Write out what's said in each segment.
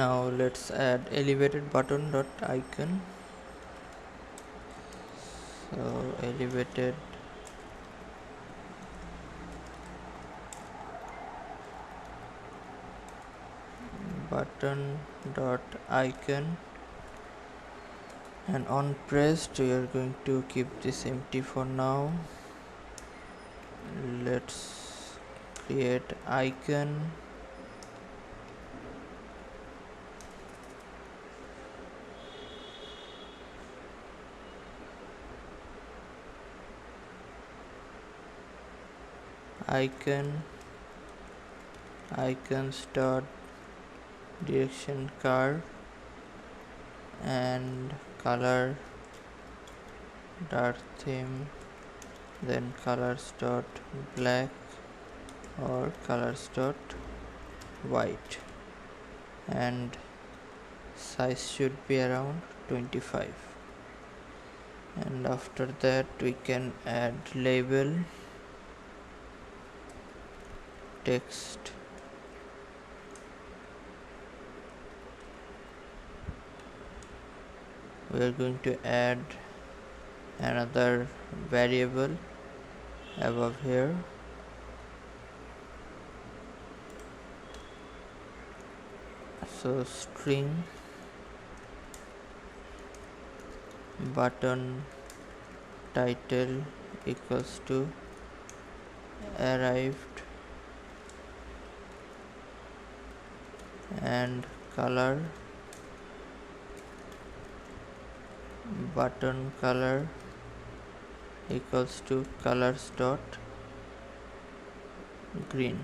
Now let's add elevated button dot icon. So elevated button dot icon, and on pressed we are going to keep this empty for now. Let's create icon, icons dot direction curve, and color dark theme, then colors dot black or colors dot white, and size should be around 25. And after that we can add label, text, we are going to add another variable above here. So string button title equals to arrived, and color button color equals to colors dot green.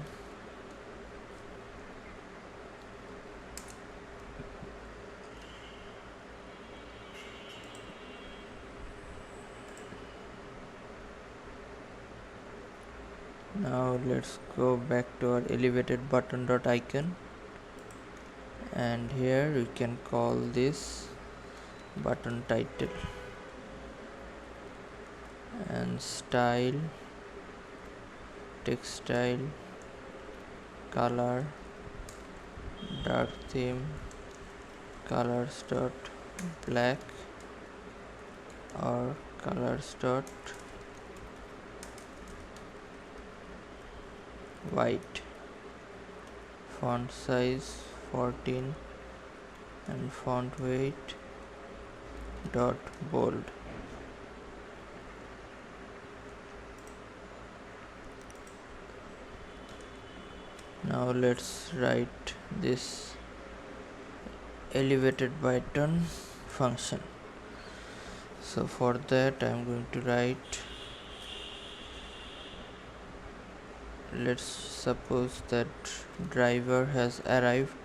Now let's go back to our elevated button dot icon, and here we can call this button title, and style, text style, color, dark theme, colors dot black or colors dot white, font size 14, and font weight dot bold. Now let's write this elevated button function. So for that I am going to write, let's suppose that driver has arrived,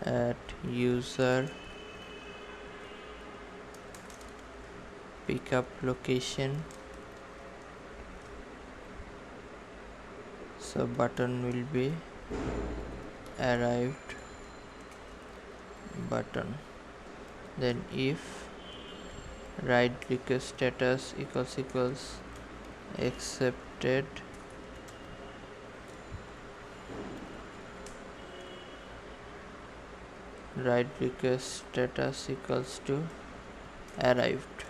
at user pickup location. So button will be arrived button. Then if write request status equals accepted, write request status equals to arrived.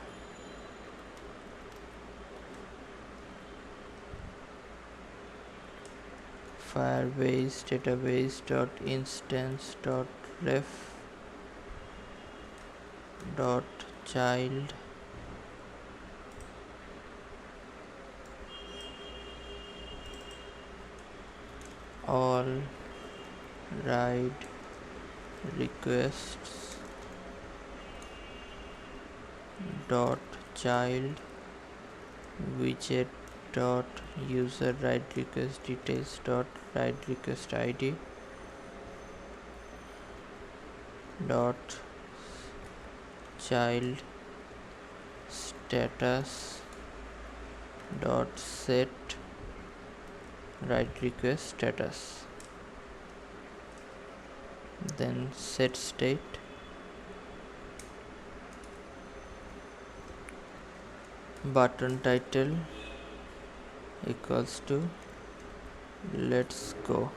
Firebase database dot instance dot ref dot child all write requests dot child widget dot user write request details dot write request id dot child status dot set write request status. Then set state button title equals to Let's go.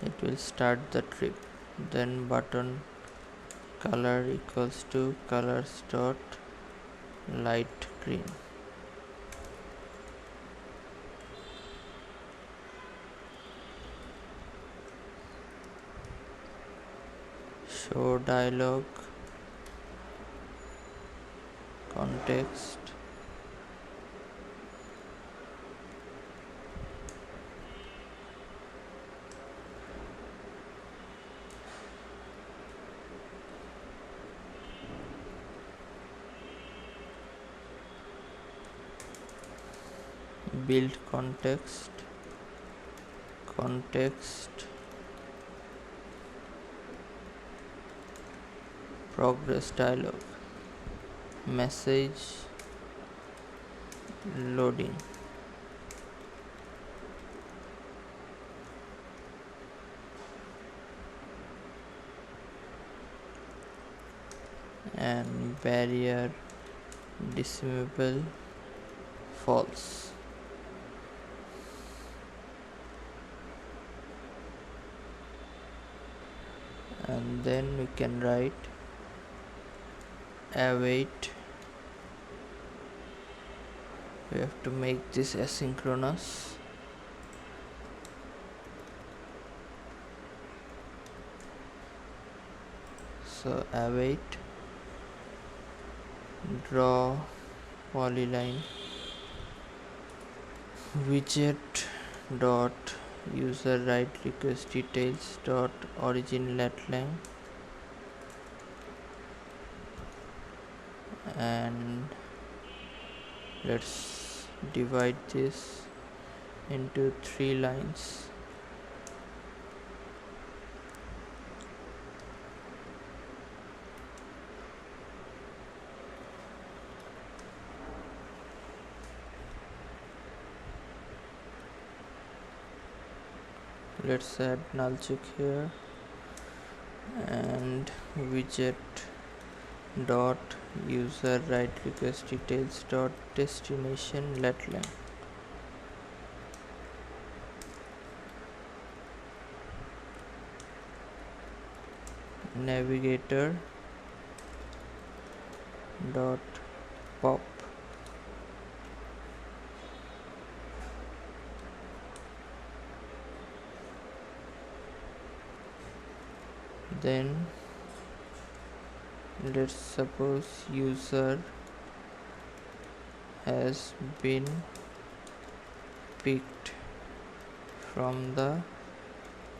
It will start the trip. Then button color equals to colors dot light green. Show dialog, context, build context, progress dialog, message loading. And barrier disabled false. And then we can write await. We have to make this asynchronous. So await draw polyline widget dot user write request details dot origin latlang, and let's divide this into 3 lines. Let's add null check here, and widget dot user write request details dot destination latlang. Navigator dot pop. Then let's suppose user has been picked from the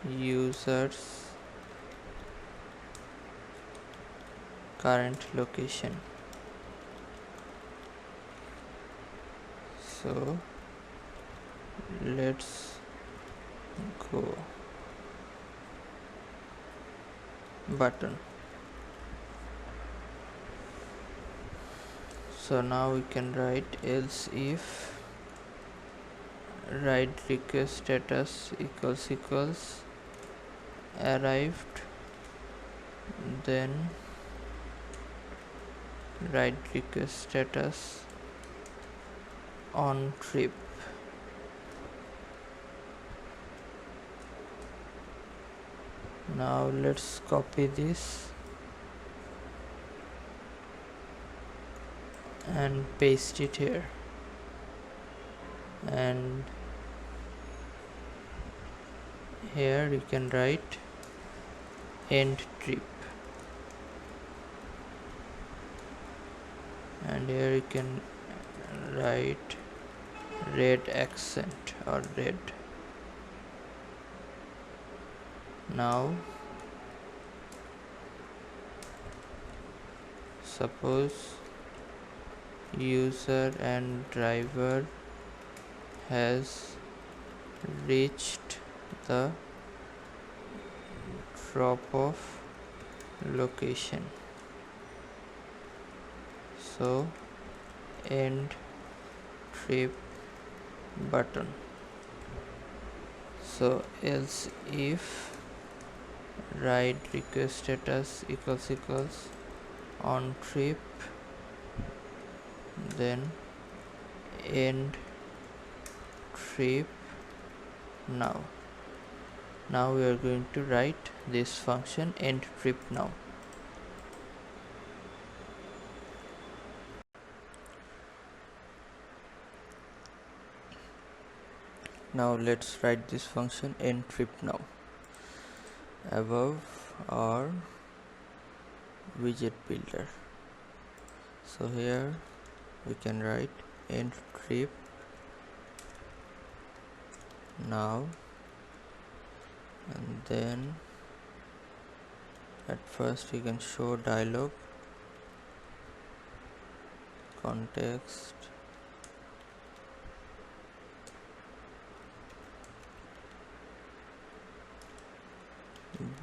user's current location. So let's go button. So now we can write else if write request status equals arrived, then write request status on trip. Now let's copy this and paste it here, and here you can write end trip, and here you can write red accent or red. Now suppose user and driver has reached the drop off location. So end trip button. So else if write request status equals on trip, then end trip now. Now we are going to write this function end trip now. Now let's write this function end trip now above our widget builder. So here we can write end trip now, and then at first you can show dialog, context,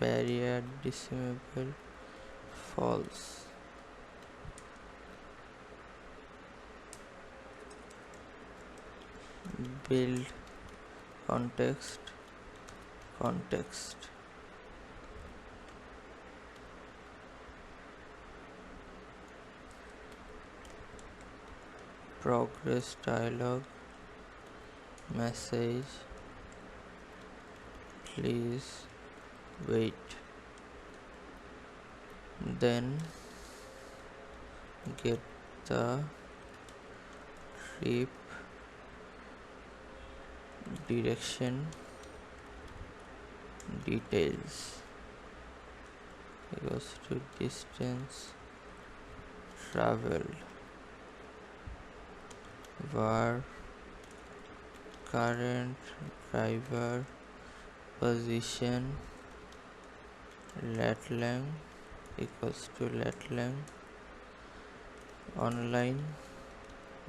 barrier decimable false, build context, progress dialog, message, please wait, then get the trip direction details equals to distance traveled var current driver position latlang equals to latlang online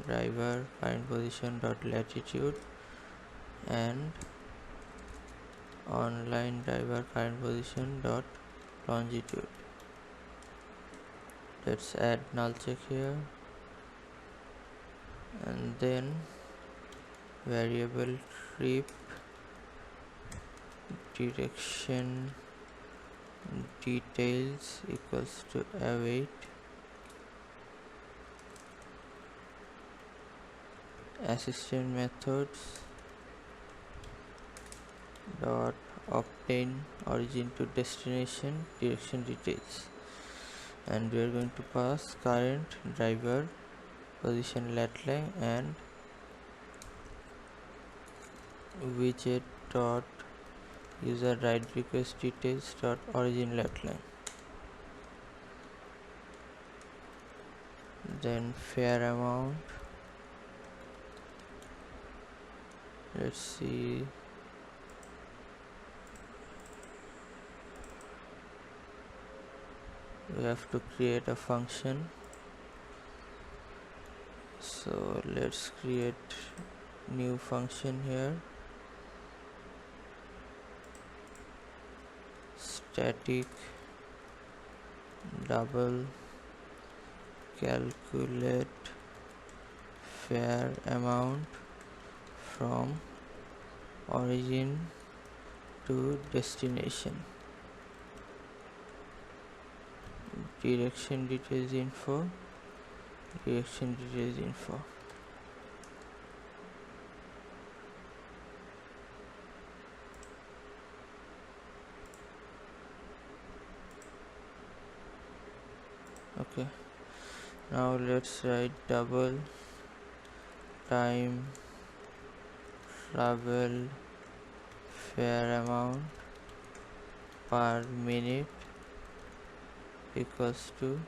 driver current position dot latitude and online driver current position dot longitude. Let's add null check here, and then variable trip direction details equals to await assistant methods dot obtain origin to destination direction details, and we are going to pass current driver position latlang and widget dot user ride request details dot origin latlang, then fare amount. Let's see, we have to create a function, so let's create new function here, static double calculate fare amount from origin to destination, direction details info. Okay, now let's write double time travel fare amount per minute equals to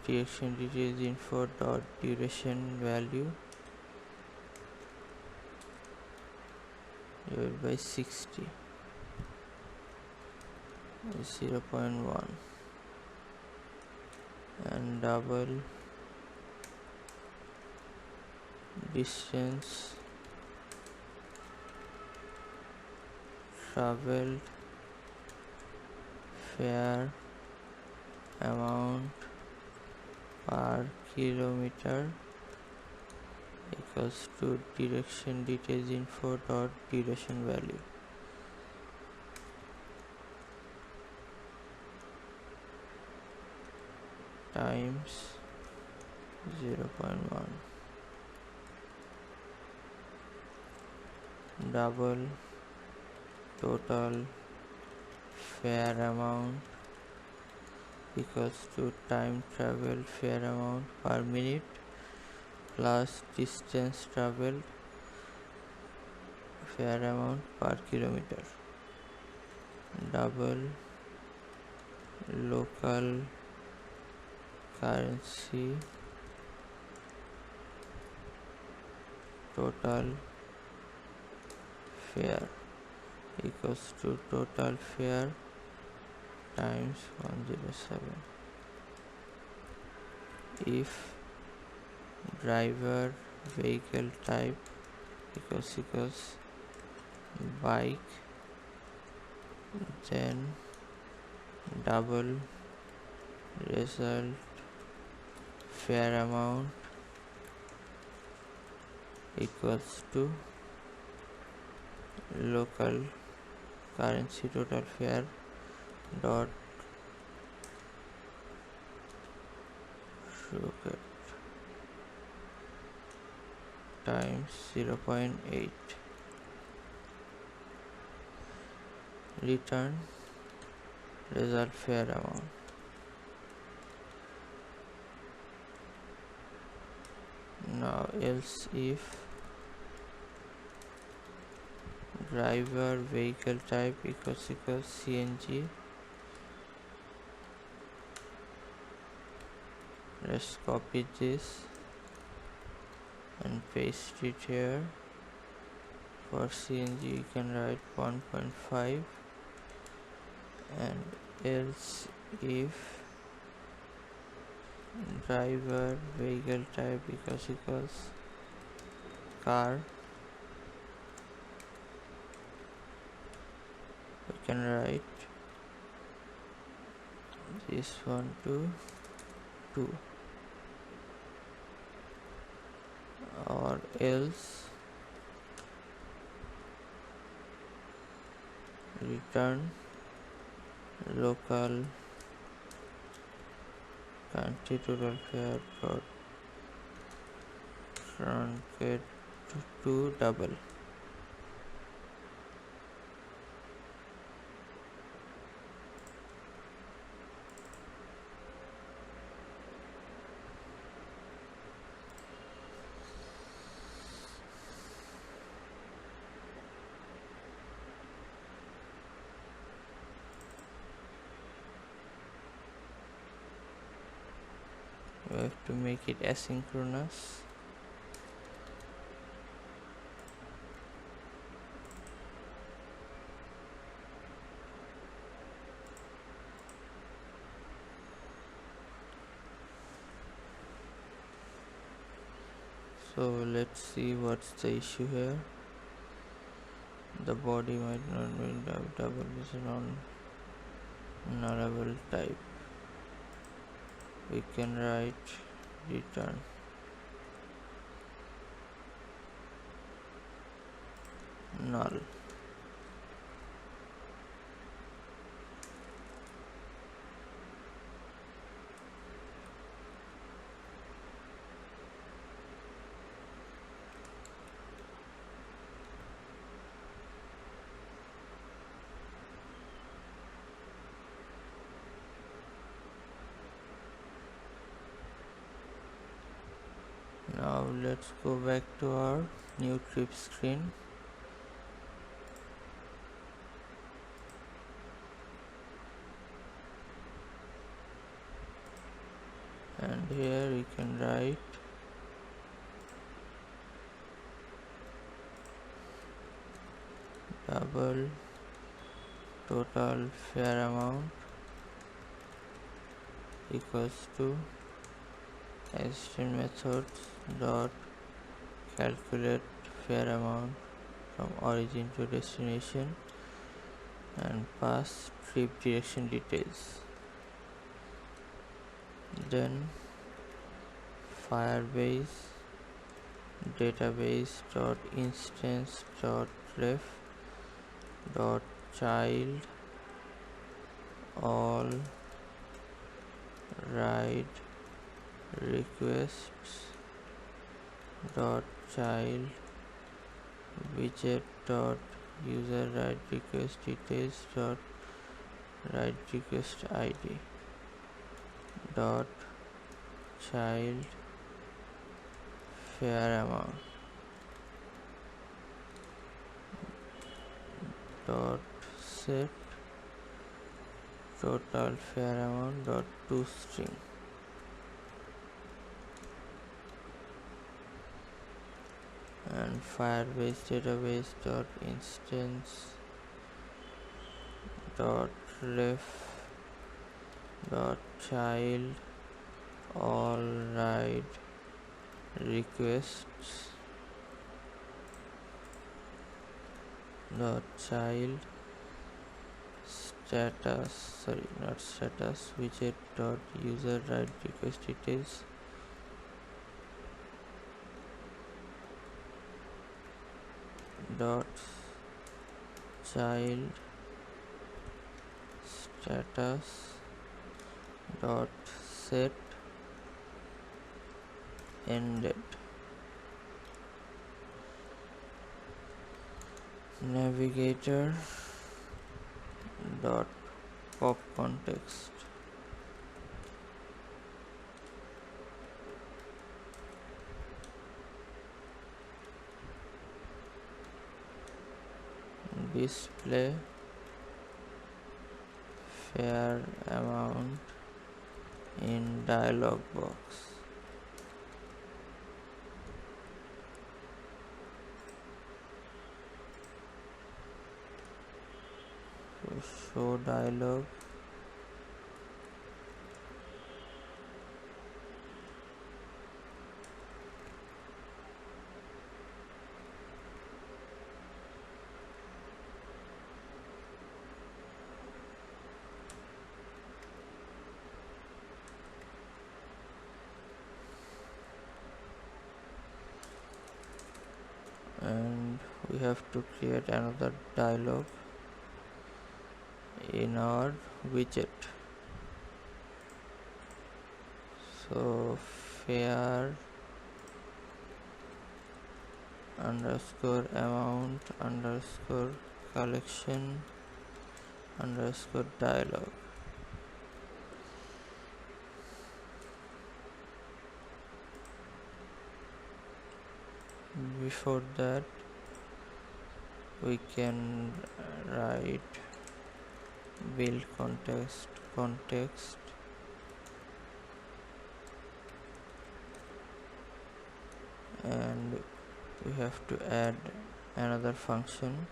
direction details info dot duration value divided by 60 is 0.1, and double distance traveled fare amount per kilometer equals to direction details info dot duration value times 0.1. double total fare amount equals to time traveled fare amount per minute plus distance traveled fare amount per kilometer. Double local currency total fare equals to total fare times 107. If driver vehicle type equals bike, then double result fare amount equals to local currency total fare dot rocket times 0.8. Return result fare amount. Now else if driver vehicle type equals CNG, let's copy this and paste it here. For CNG you can write 1.5, and else if driver vehicle type equals car, we can write this one to 2, or else return local country total fare dot truncate to double. We have to make it asynchronous. So let's see what's the issue here. The body might not be double is non-nullable type. We can write return null. Now let's go back to our new trip screen. And here we can write double total fare amount equals to existing methods dot calculate fare amount from origin to destination and pass trip direction details. Then firebase database dot instance dot ref dot child all ride requests dot child widget dot user write request details dot write request id dot child fair amount dot set total fair amount dot toString. And Firebase database dot instance dot ref dot child all write requests dot child status widget dot user write request details dot child status dot set ended. Navigator dot pop context display fair amount in dialog box. So show dialog and we have to create another dialog in our widget. So fair underscore amount underscore collection underscore dialog. Before that we can write build context and we have to add another function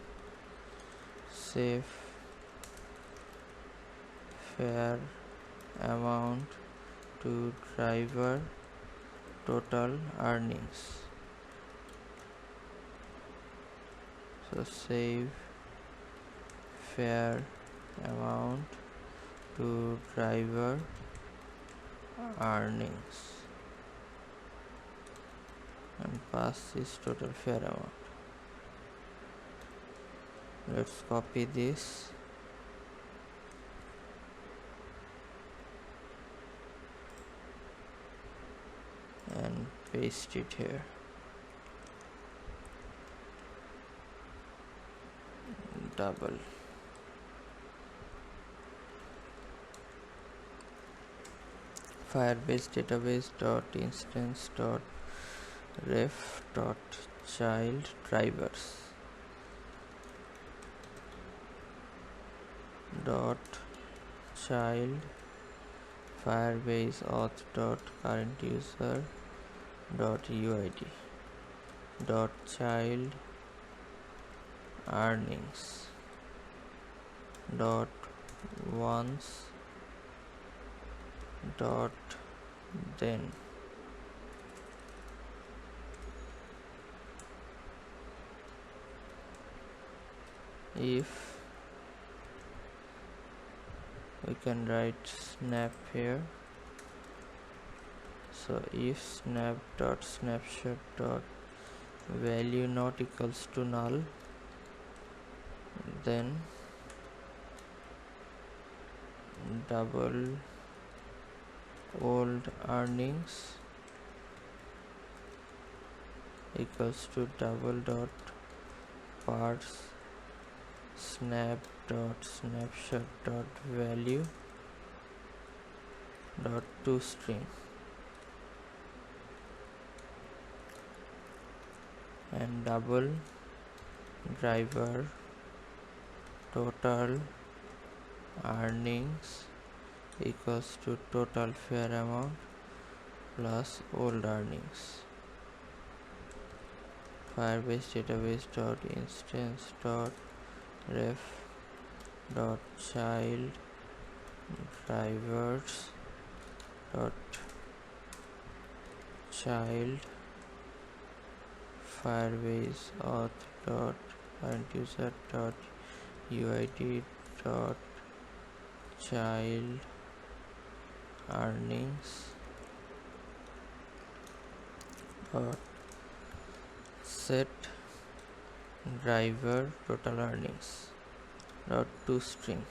save fair amount to driver total earnings. So save fair amount to driver earnings and pass this total fair amount. Let's copy this and paste it here. Double Firebase database dot instance dot ref dot child drivers dot child Firebase auth dot current user dot uid dot child earnings dot once dot then if we can write snap here. So if snap dot snapshot dot value not equals to null, then double old earnings equals to double dot parse snap dot snapshot dot value dot toString and double driver total earnings equals to total fare amount plus old earnings. Firebase database dot instance dot ref dot child drivers dot child firebase auth dot current user dot uid dot child earnings dot set driver total earnings dot toString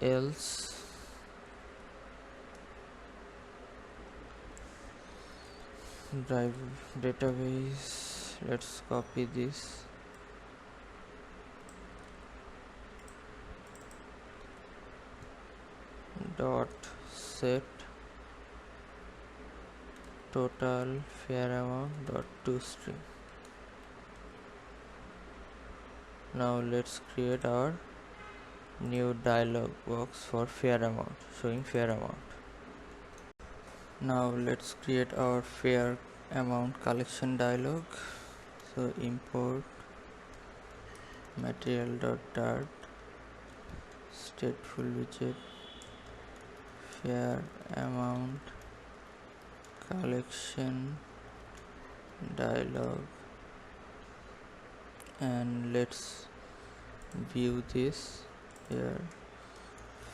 else drive database. Let's copy this dot set total fare amount dot toString. Now let's create our new dialog box for fare amount, showing fare amount. Now let's create our fare amount collection dialog. So import material.dart stateful widget fare amount collection dialog, and let's view this here,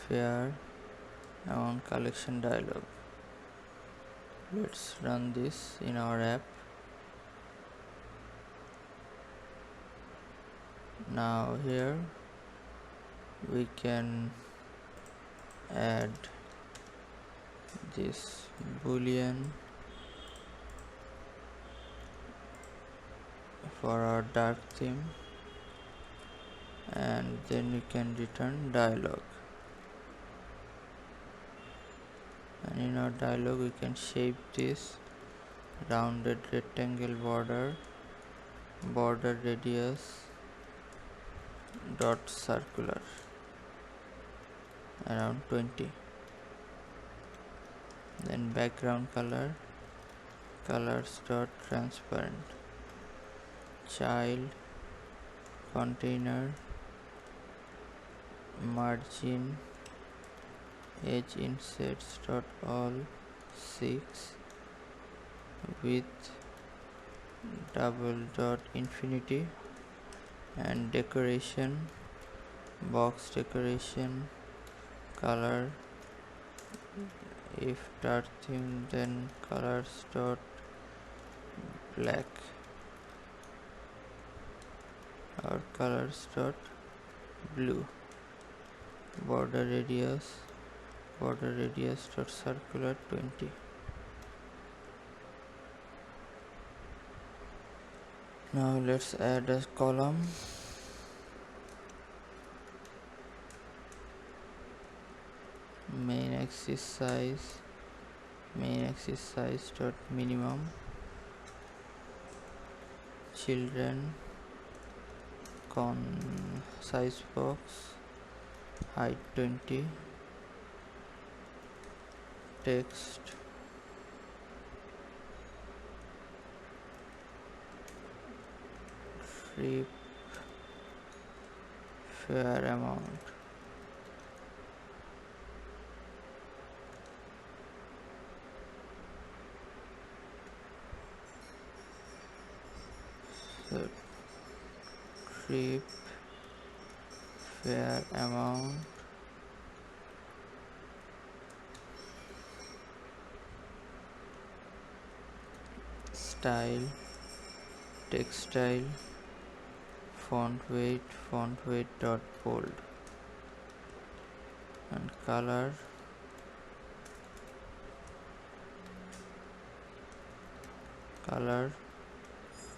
fare amount collection dialog. Let's run this in our app. Now here we can add this boolean for our dark theme, and then we can return dialog, and in our dialog we can shape this rounded rectangle border radius dot circular around 20, then background colors dot transparent, child container margin edge insets dot all 6 with double dot infinity, and decoration box decoration color if dark theme then colors dot black or colors dot blue, border radius dot circular 20. Now let's add a column. Main axis size dot minimum, children size box height 20, text trip fare amount, so trip fare amount style text style font weight dot bold, and color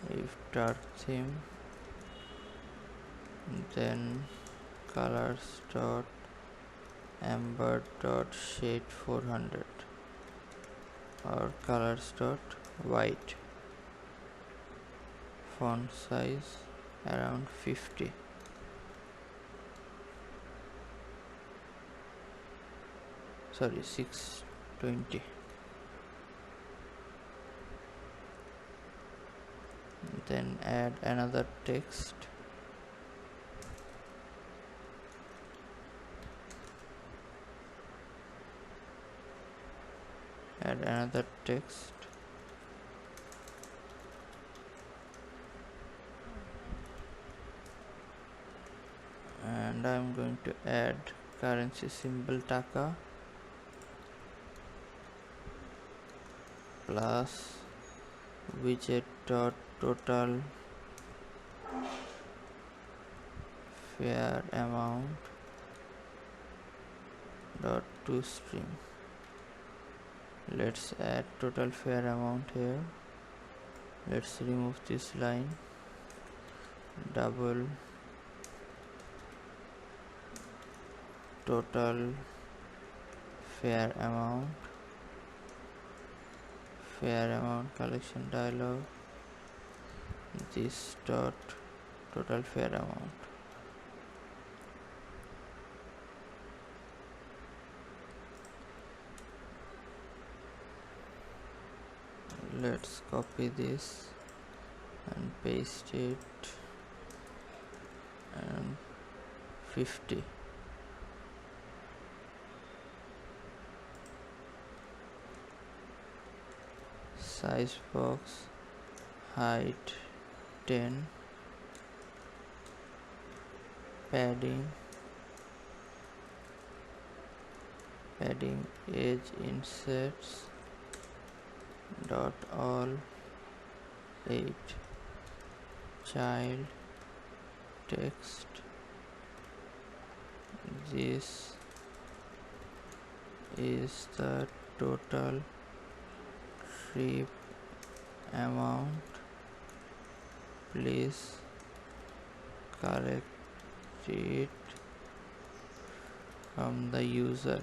if dark theme, then colors dot amber dot shade 400 or colors dot white, font size around 50, sorry 620. Then add another text, and I'm going to add currency symbol taka plus widget dot total fair amount dot to string. Let's add total fair amount here. Let's remove this line, double total fair amount collection dialog, this dot total fair amount. Let's copy this and paste it, and 50. Size box height 10, padding edge insets dot all 8, child text, this is the total trip amount, please correct it from the user.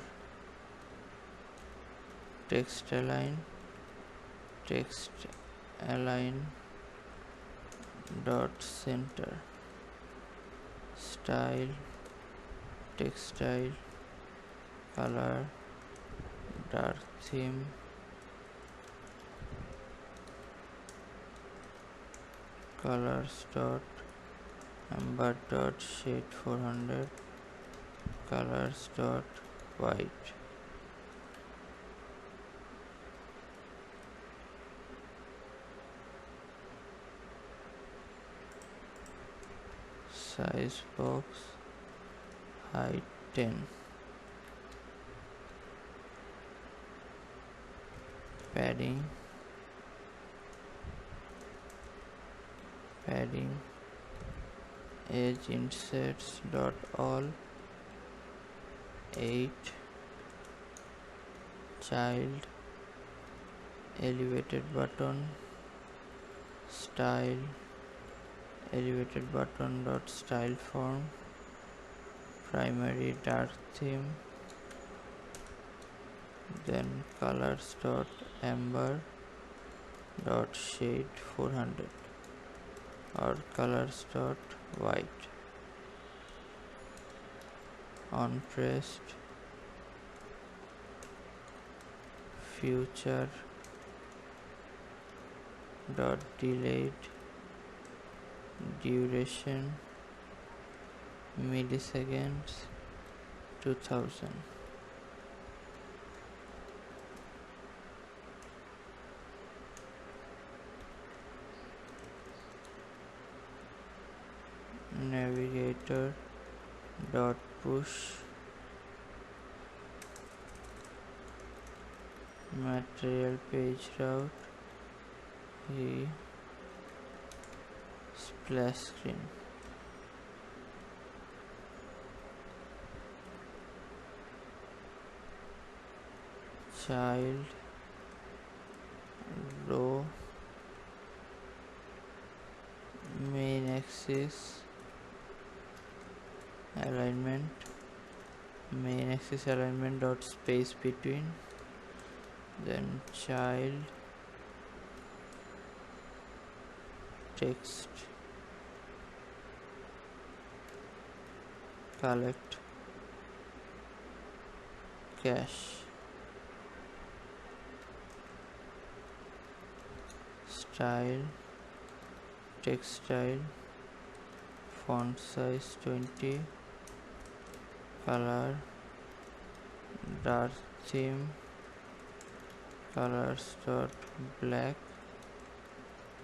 Text align dot center, style text style, color dark theme, colors dot amber dot shade 400, colors dot white. Size box height 10, padding edge insets dot all 8, child elevated button, style elevated button dot style form, primary dark theme, then colors dot amber dot shade 400 or colors dot white. On pressed future dot delayed duration milliseconds 2000. Navigator dot push material page route splash screen. Child row axis alignment, main axis alignment dot space between, then child text collect cache, style text style, font size 20, color dark theme, colors dot black,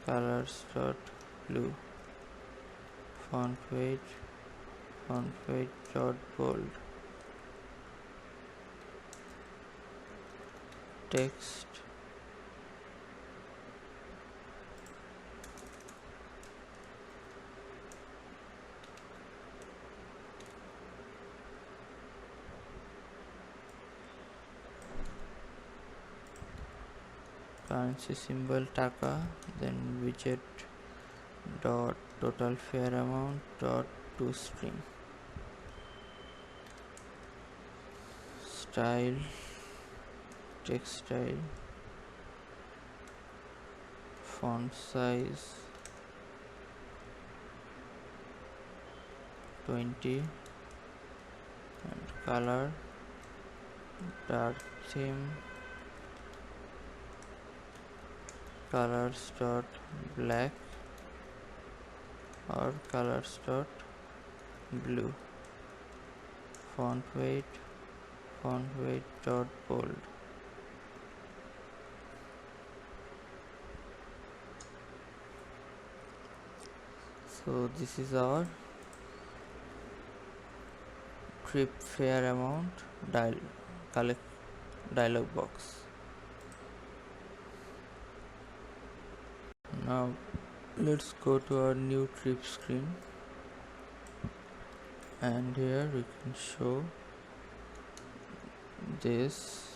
colors dot blue, font weight dot bold, text currency symbol taka, then widget dot total fair amount dot toString, style text style, font size 20, and color dark theme, colors dot black or colors dot blue, font weight dot bold. So this is our trip fair amount dialog box. Now let's go to our new trip screen, and here we can show this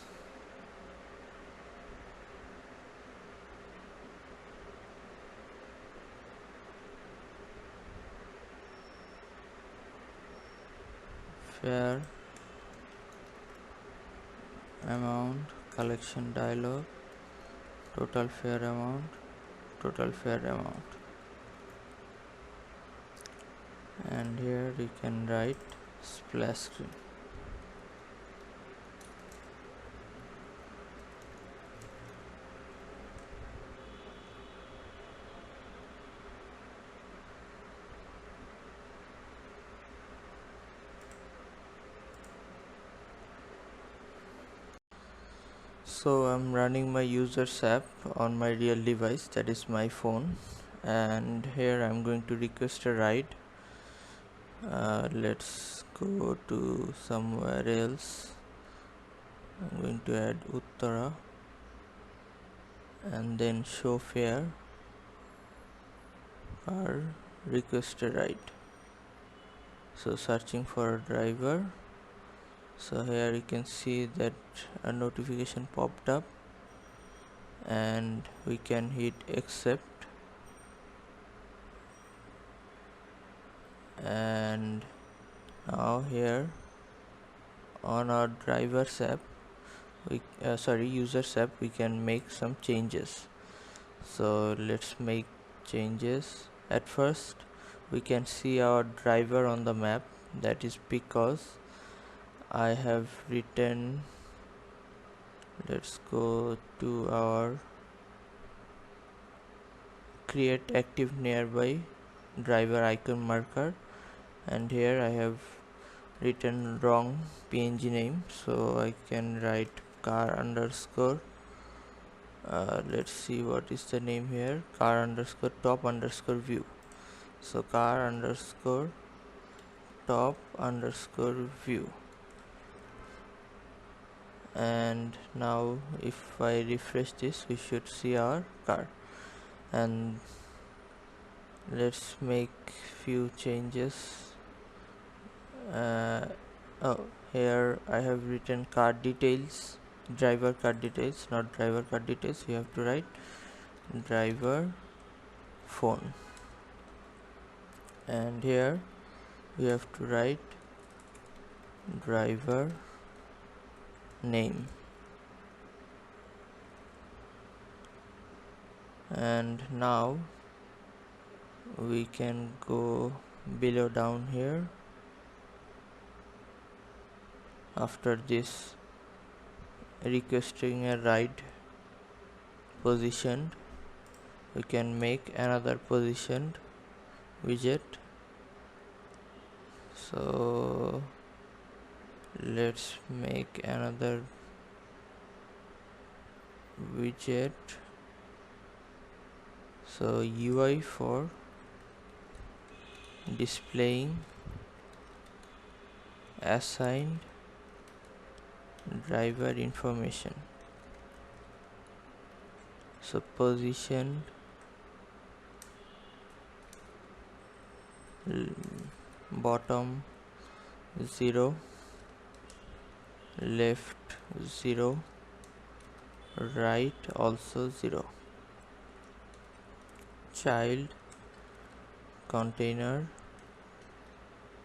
fair amount collection dialog, total fair amount, and here we can write splash screen. So I'm running my users app on my real device, that is my phone, and here I'm going to request a ride. Let's go to somewhere else. I'm going to add Uttara and then show fare or request a ride. So searching for a driver. So here you can see that a notification popped up, and we can hit accept, and now here on our drivers app users app we can make some changes. So let's make changes. At first we can see our driver on the map, that is because I have written, let's go to our create active nearby driver icon marker, and here I have written wrong png name, so I can write car underscore let's see what is the name here, car underscore top underscore view. So car underscore top underscore view, and now if I refresh this we should see our car. And let's make few changes. Here I have written car details, driver car details, not driver car details. You have to write driver phone, and here we have to write driver name, and now we can go below down here. After this requesting a ride positioned, we can make another positioned widget. So let's make another widget. So UI for displaying assigned driver information. So position bottom 0, left 0, right also 0. Child container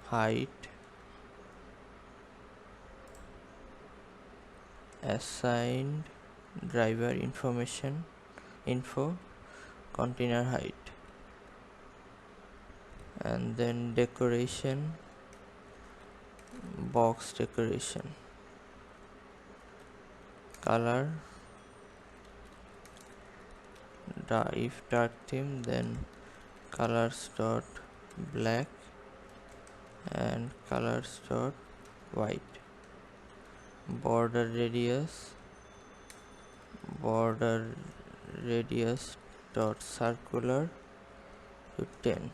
height assigned driver information info container height, and then decoration box decoration, color if dark theme then colors dot black and colors dot white. Border radius dot circular to 10.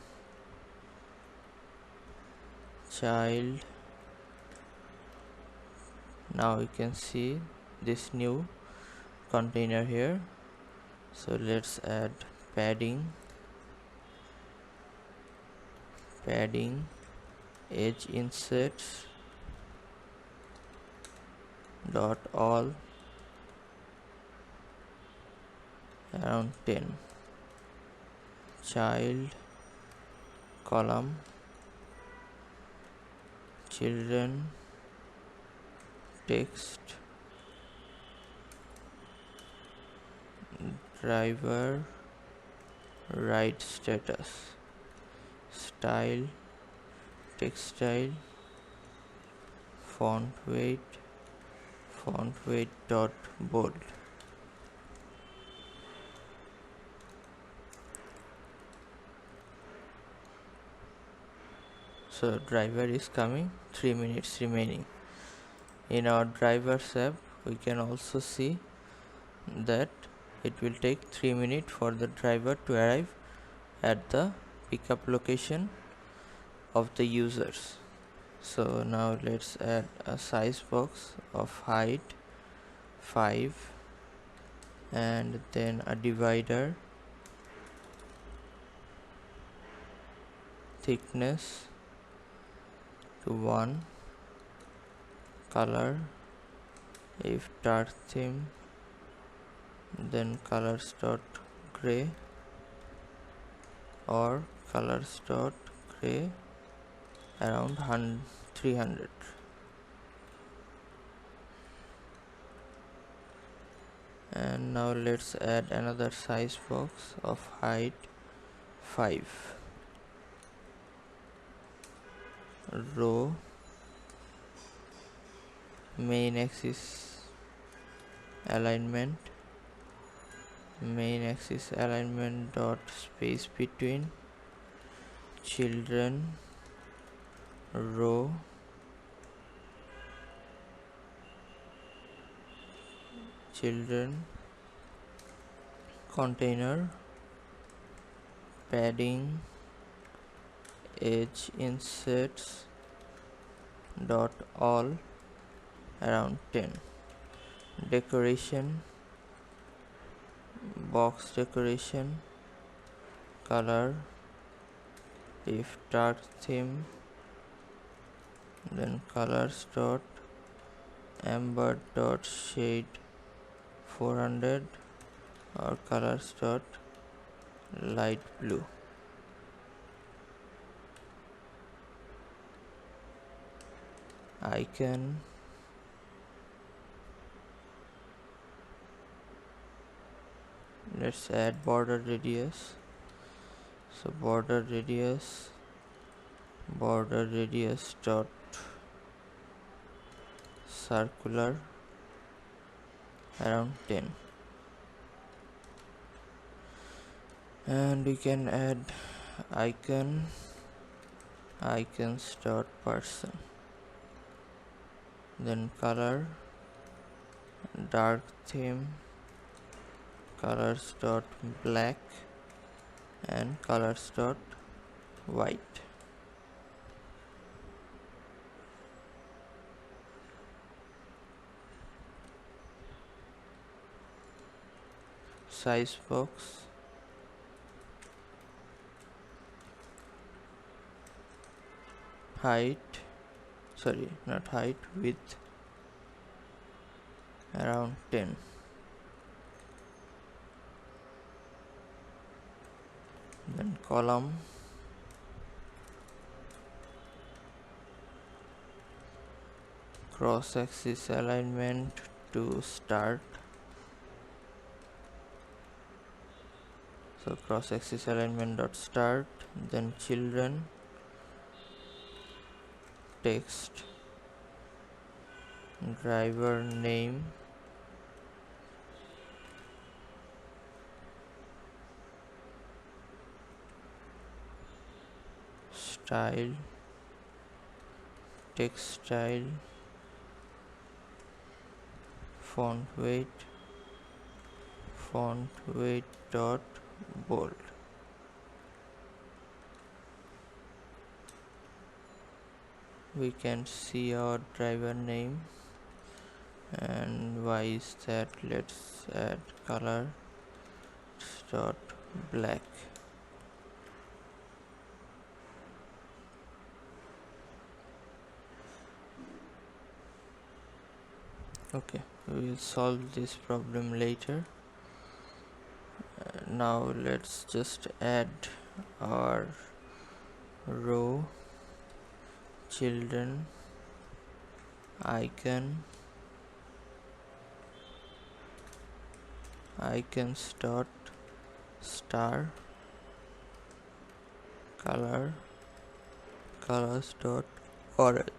Child, now you can see this new container here. So let's add padding edge insets dot all around 10. Child column children text driver ride status, style textile font weight dot bold. So driver is coming, 3 minutes remaining. In our drivers app we can also see that it will take 3 minutes for the driver to arrive at the pickup location of the users. So now let's add a size box of height 5 and then a divider thickness to 1, color if dark theme then colors dot gray or colors dot gray around 300. And now let's add another size box of height 5, row main axis alignment dot space between children row children container padding edge insets dot all around 10. Decoration box decoration color if dark theme then colors dot amber dot shade 400 or colors dot light blue. icon, let's add border radius. So border radius dot circular around 10, and we can add icons dot person, then color dark theme colors dot black and colors dot white. Size box, width around 10, then column cross axis alignment to start. So cross axis alignment dot start, then children text driver name style text style font weight dot bold. We can see our driver name, and why is that? Let's add color dot black. Okay, we will solve this problem later. Now let's just add our row children icons dot star colors dot orange.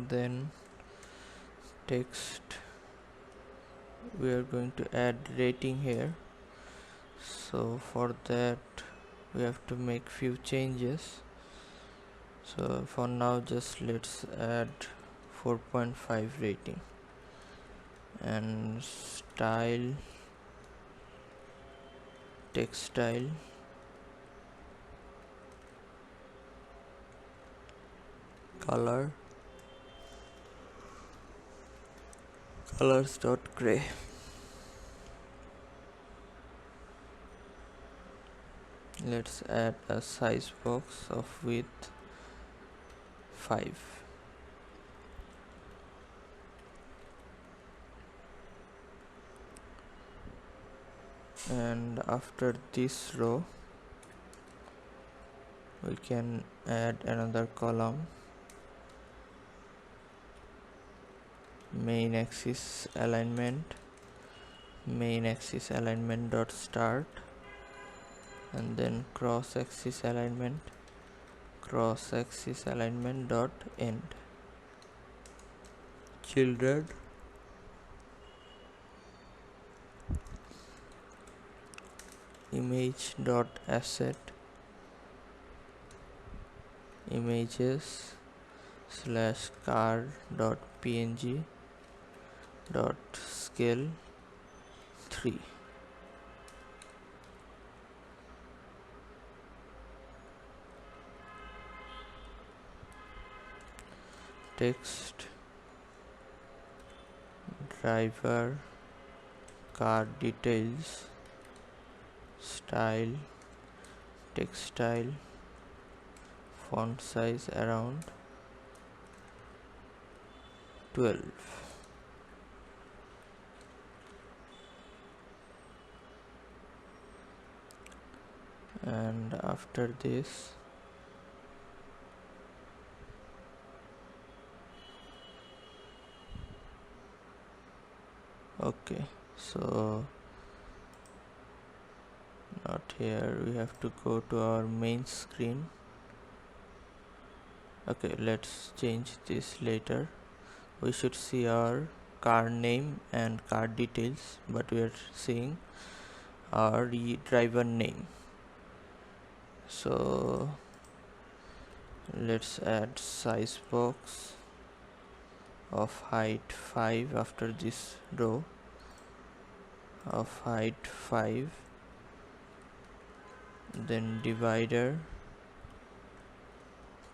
Then text, we are going to add rating here. So for that we have to make few changes. So for now just let's add 4.5 rating, and style text style colors dot gray. Let's add a size box of width 5, and after this row we can add another column, main axis alignment dot start, and then cross axis alignment dot end. Children image dot asset images slash car dot png dot scale 3. Text driver car details style, text style, font size around 12. And after this, okay, so not here, we have to go to our main screen. Okay, let's change this later. We should see our car name and car details, but we are seeing our driver name. So let's add size box of height 5 after this row, of height 5, then divider,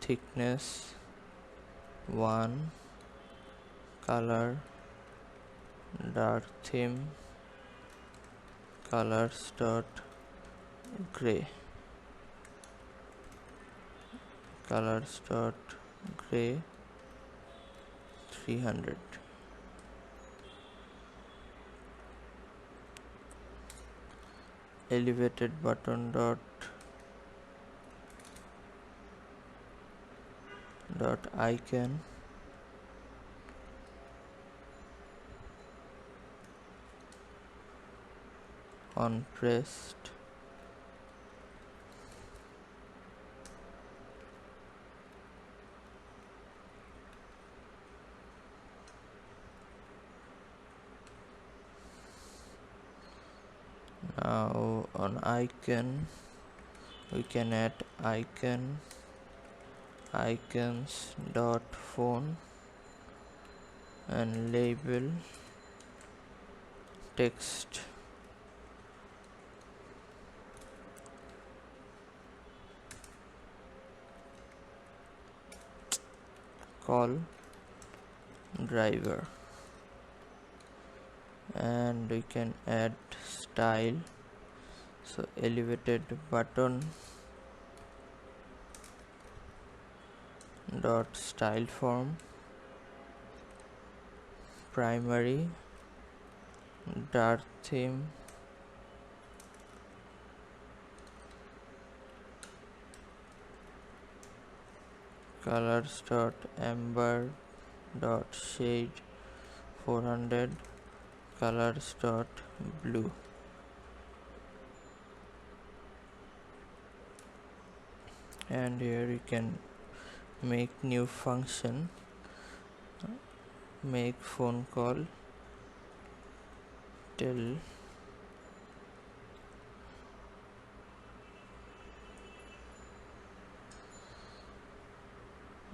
thickness 1, color, dark theme, colors dot gray, colors dot gray 300. Elevated button dot icon on pressed, now on icon we can add icons dot phone and label text call driver, and we can add style, so elevated button dot style form, primary, dark theme, colors dot amber dot shade 400, colors dot blue. And here you can make new function, make phone call, tell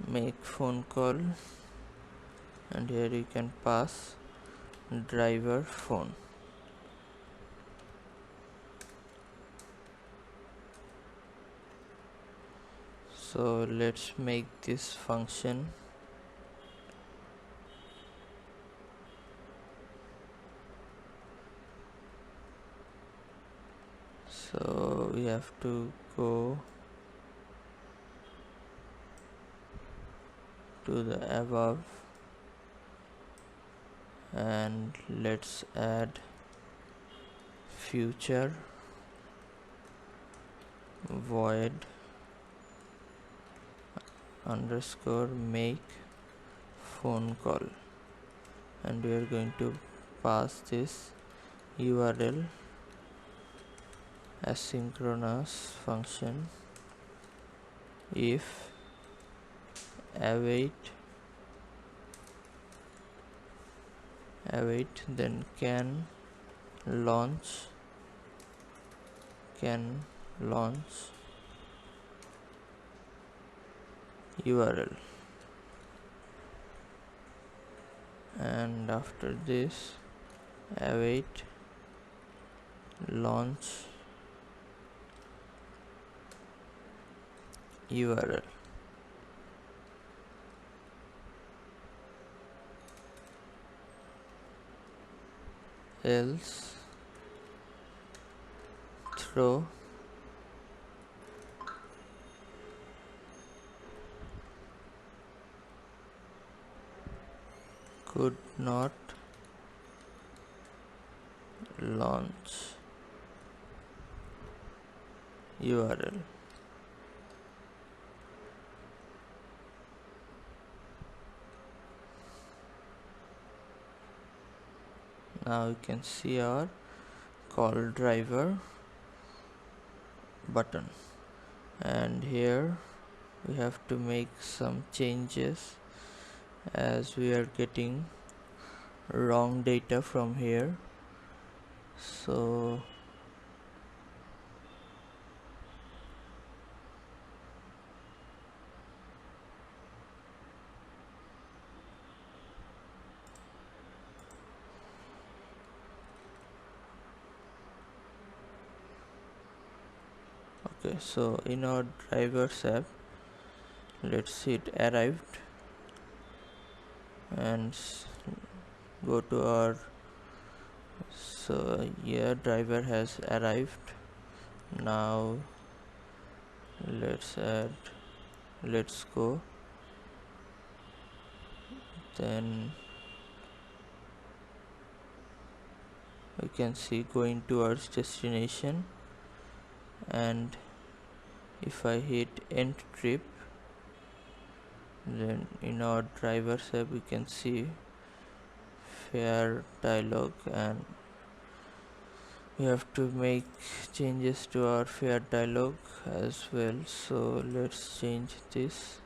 make phone call, and here you can pass driver phone. So let's make this function. So we have to go to the above and let's add future void underscore make phone call, and we are going to pass this URL asynchronous function if await then can launch URL, and after this await launch URL. Else row could not launch URL. Now you can see our call driver button, and here we have to make some changes as we are getting wrong data from here. So okay, so in our drivers app, let's hit arrived and go to our, so here driver has arrived. Now let's go, then we can see going towards destination, and if I hit end trip, then in our drivers app we can see fare dialog, and we have to make changes to our fare dialog as well. So let's change this.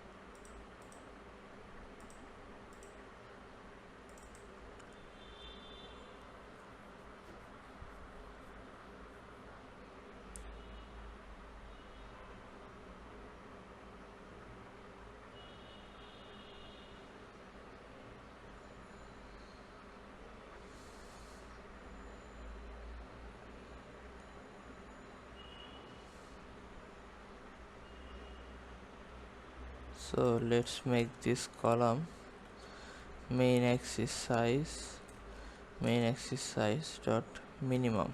So let's make this column main axis size dot minimum.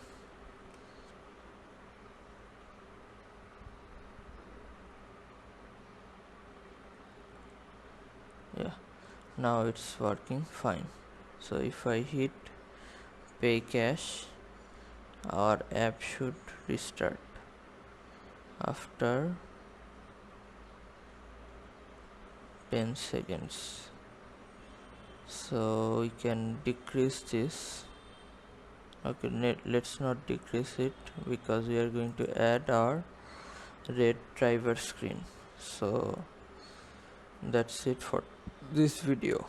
Yeah, now it's working fine. So if I hit pay cash, our app should restart after 10 seconds. So we can decrease this. Okay, let's not decrease it because we are going to add our red driver screen. So that's it for this video.